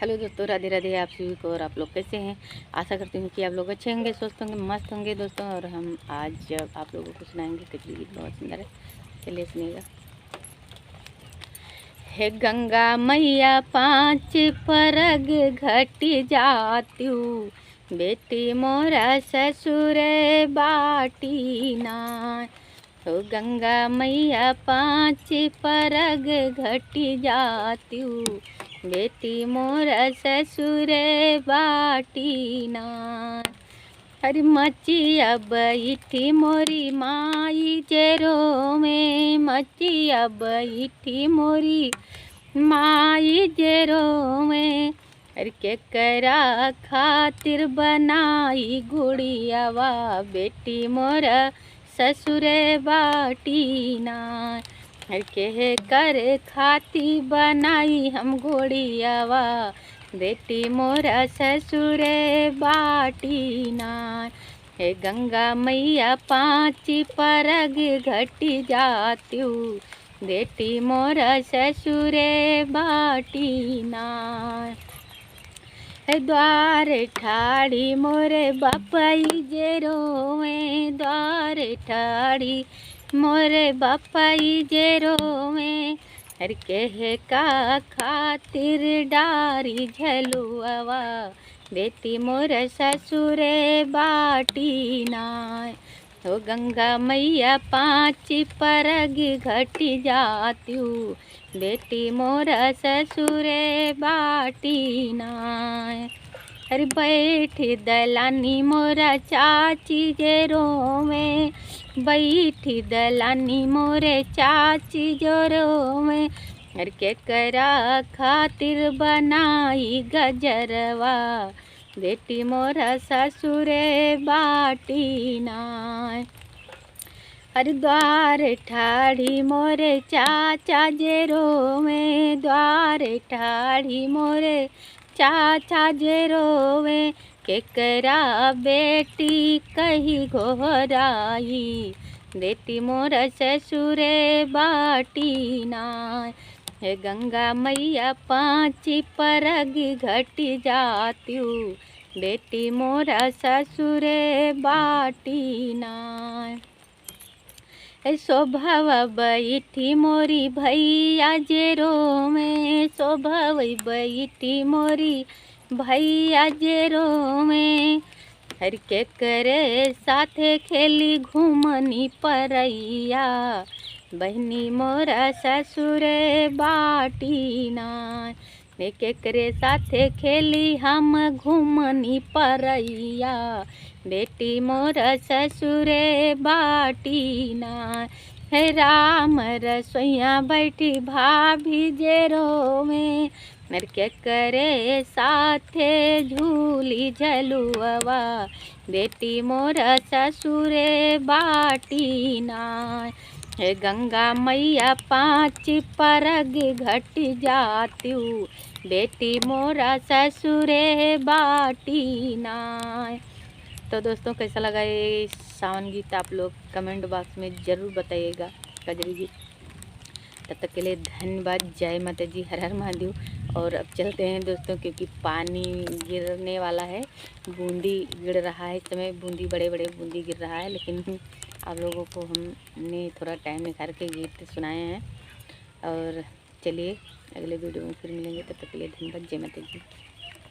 Hello दोस्तों, राधे राधे आप सभी को। और आप लोग कैसे हैं? आशा करती हूँ कि आप लोग अच्छे होंगे, स्वस्थ होंगे, मस्त होंगे दोस्तों। और हम आज आप लोगों को सुनाएंगे कजरी गीत, बहुत सुंदर है। चलिए सुनिएगा। हे गंगा मैया पाँच परग घट जात्यू, बेटी मोरा ससुर बाटी ना। हो गंगा मैया पाँच परग घट जात्यू, बेटी मोरा ससुर बाटी ना। हरि मची अब इठी मोरी माई जेरो में, मची अब इठी मोरी माई जेरो में। हर के करा खातिर बनाई गुड़ियावा, बेटी मोरा ससुर बाटी ना। हर के कर खाती बनाई हम गुड़ियावा, बेटी मोरा ससुर बाटी ना। हे गंगा मैया पाँच परग घट जात्यू, बेटी मोरा ससुर बाटी ना। द्वार ठाड़ी मोरे बापाई जेरो में, द्वार ठाड़ी मोरे बापाई जेरो में। हर के का खातिर डारी झलुआवा, बेटी मोर ससुर बाटी ना। हो गंगा मैया पाँच परग घट जात्यू, बेटी मोरा ससुर बाटी ना। अरे बैठ दलानी मोरा चाची जेरो में, बैठ दलानी मोरे चाची जोरो में। हर के करा खातिर बनाई गजरवा, बेटी मोरा ससुर बाटी ना। हर द्वार ठाड़ी मोरे चाचा जेरो में, द्वार ठाड़ी मोरे चाचा जेरो में। केकरा बेटी कही घोराई, बेटी मोरा ससुर बाटी ना। हे गंगा मैया पाँच परग घट जात्यू, बेटी मोरा ससुर बाटी ना। स्वभाव बैठी मोरी भैया जेरो में, स्वभाव बैठी मोरी भैया जेरो में। हर के करे साथे खेली घूमनी परैया, बहनी मोरा ससुर बाटी ना। के करे साथे खेली हम घूमनी परैया, बेटी मोरा ससुर बाटी ना। हे राम रसोइया बैठी भाभी जेरो में, मेरे के करे साथे झूली झलुआवा, बेटी मोरा ससुर बाटी ना। हे गंगा मैया पाँच परग घट जात्यू, बेटी मोरा ससुर बाटी ना। तो दोस्तों, कैसा लगा ये सावन गीत आप लोग कमेंट बॉक्स में ज़रूर बताइएगा, कजरी गीत। तब तक के लिए धन्यवाद। जय माता जी, हर हर महादेव। और अब चलते हैं दोस्तों, क्योंकि पानी गिरने वाला है, बूंदी गिर रहा है इस समय, बूंदी बड़े बड़े बूंदी गिर रहा है। लेकिन आप लोगों को हमने थोड़ा टाइम निकाल के गीत सुनाए हैं। और चलिए अगले वीडियो में फिर मिलेंगे, तब तक के लिए धन्यवाद। जय माता जी।